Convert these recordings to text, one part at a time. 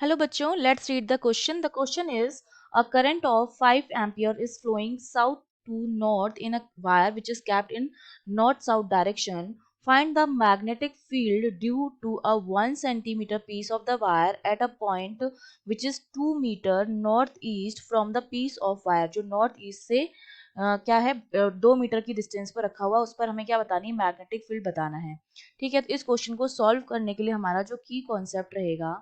Hello बच्चों, let's read the question. The question is a current of 5 ampere is flowing south to north in a wire which is kept in north-south direction. Find the magnetic field due to a 1 centimeter piece of the wire at a point which is 2 meter northeast from the piece of wire. जो north east से क्या है 2 metre की distance पर रखा हुआ, उस पर हमें क्या बतानी है, मैग्नेटिक फील्ड बताना है। ठीक है, तो इस क्वेश्चन को सॉल्व करने के लिए हमारा जो की कॉन्सेप्ट रहेगा,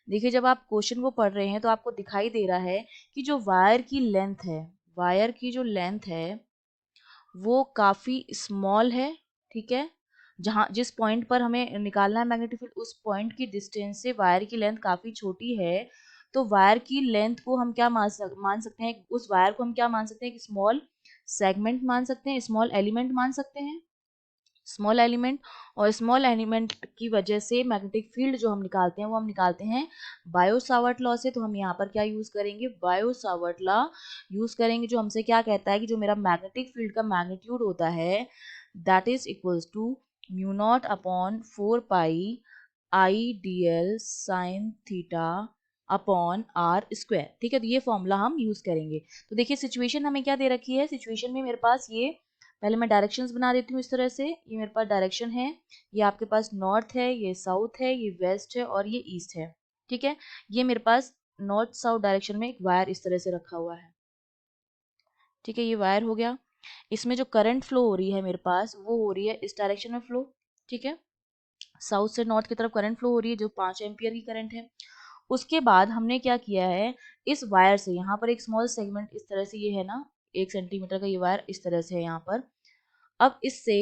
देखिए जब आप क्वेश्चन को पढ़ रहे हैं तो आपको दिखाई दे रहा है कि जो वायर की लेंथ है, वायर की जो लेंथ है वो काफ़ी स्मॉल है। ठीक है, जहाँ जिस पॉइंट पर हमें निकालना है मैग्नेटिक फील्ड, उस पॉइंट की डिस्टेंस से वायर की लेंथ काफ़ी छोटी है। तो वायर की लेंथ को हम क्या मान सकते हैं, उस वायर को हम क्या मान सकते हैं, एक स्मॉल सेगमेंट मान सकते हैं, स्मॉल एलिमेंट मान सकते हैं, स्मॉल एलिमेंट। और स्मॉल एलिमेंट की वजह से मैग्नेटिक फील्ड जो हम निकालते हैं वो हम निकालते हैं बायो सावर्ट लॉ से। तो हम यहाँ पर क्या यूज करेंगे, बायो सावर्ट लॉ यूज करेंगे, जो हमसे क्या कहता है कि जो मेरा मैग्नेटिक फील्ड का मैग्नीट्यूड होता है that is equals to mu naught upon 4 pi I D L sine theta upon R square. ठीक है, तो ये फॉर्मूला हम यूज करेंगे। तो देखिए सिचुएशन हमें क्या दे रखी है, सिचुएशन में मेरे पास ये, पहले मैं डायरेक्शंस बना देती हूँ इस तरह से। ये मेरे पास डायरेक्शन है, ये आपके पास नॉर्थ है, ये साउथ है, ये वेस्ट है और ये ईस्ट है। ठीक है, ये मेरे पास नॉर्थ साउथ डायरेक्शन में एक वायर इस तरह से रखा हुआ है। ठीक है, ये वायर हो गया। इसमें जो करंट फ्लो हो रही है मेरे पास वो हो रही है इस डायरेक्शन में फ्लो। ठीक है, साउथ से नॉर्थ की तरफ करंट फ्लो हो रही है जो 5 एम्पियर की करंट है। उसके बाद हमने क्या किया है, इस वायर से यहाँ पर एक स्मॉल सेगमेंट इस तरह से, ये है ना 1 सेंटीमीटर का ये वायर इस तरह से है यहाँ पर। अब इससे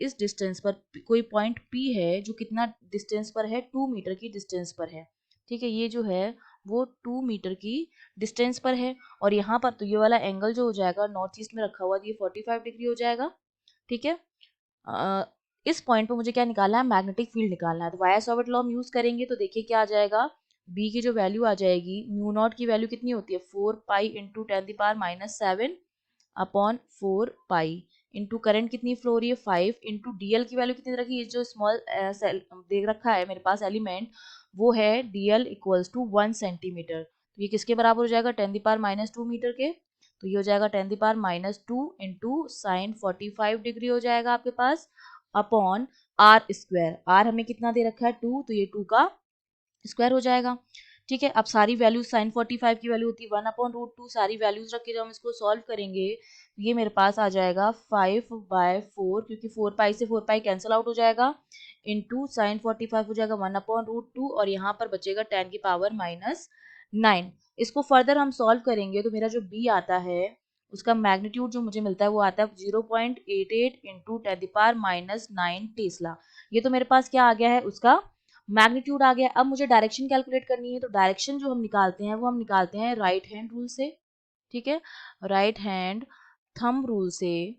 इस डिस्टेंस पर कोई पॉइंट P है जो कितना डिस्टेंस पर है, 2 मीटर की डिस्टेंस पर है। ठीक है, ये जो है वो 2 मीटर की डिस्टेंस पर है। और यहाँ पर तो ये वाला एंगल जो हो जाएगा नॉर्थ ईस्ट में रखा हुआ, ये 45 डिग्री हो जाएगा। ठीक है, अ, इस पॉइंट पर मुझे क्या निकालना है, मैग्नेटिक फील्ड निकालना है। तो वायर सॉवर्ट लॉ हम यूज करेंगे, तो देखिए क्या आ जाएगा, बी की जो वैल्यू आ जाएगी, म्यू नॉट की वैल्यू कितनी होती है, 4 pi into 10⁻⁻7 upon 4 pi into current कितनी फ्लो हो रही है 5 इंटू डीएल की वैल्यू कितनी रखी है, जो स्मॉल सेल देख रखा है मेरे पास एलिमेंट, वो है डीएल इक्वल्स टू 1 सेंटीमीटर। तो ये किसके बराबर हो जाएगा, 10⁻⁻2 मीटर के। तो ये हो जाएगा 10⁻⁻2 इंटू साइन 45 डिग्री हो जाएगा आपके पास अपॉन आर स्क्वायर। आर हमें कितना दे रखा है 2, तो ये 2 का स्क्वायर हो जाएगा। ठीक है, अब सारी वैल्यूज साइन 45 की वैल्यू होती है 1/√2, सारी वैल्यूज रख के जब हम इसको सॉल्व करेंगे ये मेरे पास आ जाएगा 5/4, क्योंकि 4 पाई से 4 पाई कैंसिल आउट हो जाएगा, इंटू साइन 45 हो जाएगा 1/√2 और यहाँ पर बचेगा 10⁻⁹ इसको फर्दर हम सॉल्व करेंगे तो मेरा जो बी आता है उसका मैग्नीट्यूड जो मुझे मिलता है वो आता है 0.88 इंटू 10⁻⁹ टेस्ला। ये तो मेरे पास क्या आ गया है, उसका मैग्नीट्यूड आ गया। अब मुझे डायरेक्शन कैलकुलेट करनी है, तो डायरेक्शन जो हम निकालते हैं वो हम निकालते हैं राइट हैंड रूल से। ठीक है, राइट हैंड थंब रूल से,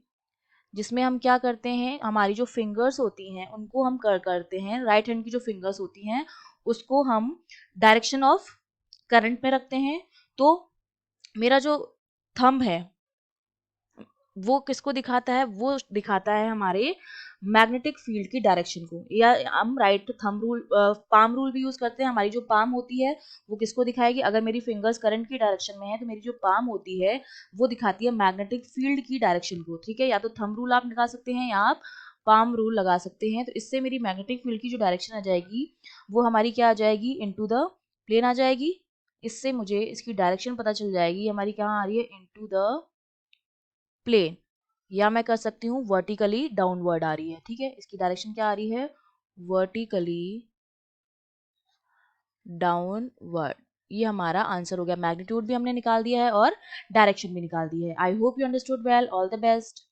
जिसमें हम क्या करते हैं, हमारी जो फिंगर्स होती हैं उनको हम करते हैं, राइट हैंड की जो फिंगर्स होती हैं उसको हम डायरेक्शन ऑफ करंट में रखते हैं। तो मेरा जो थंब है वो किसको दिखाता है, वो दिखाता है हमारे मैग्नेटिक फील्ड की डायरेक्शन को। या हम right thumb rule, palm rule भी यूज करते हैं। हमारी जो पाम होती है वो किसको दिखाएगी, अगर मेरी फिंगर्स करंट की डायरेक्शन में है तो मेरी जो पाम होती है वो दिखाती है मैग्नेटिक फील्ड की डायरेक्शन को। ठीक है, या तो थंब रूल आप लगा सकते हैं या आप पाम रूल लगा सकते हैं। तो इससे मेरी मैग्नेटिक फील्ड की जो डायरेक्शन आ जाएगी वो हमारी क्या आ जाएगी, इनटू द प्लेन आ जाएगी। इससे मुझे इसकी डायरेक्शन पता चल जाएगी, हमारी कहाँ आ रही है, इनटू द प्लेन। या मैं कर सकती हूँ वर्टिकली डाउनवर्ड आ रही है। ठीक है, इसकी डायरेक्शन क्या आ रही है, वर्टिकली डाउनवर्ड। ये हमारा आंसर हो गया, मैग्नीट्यूड भी हमने निकाल दिया है और डायरेक्शन भी निकाल दी है। I hope you understood well, all the best.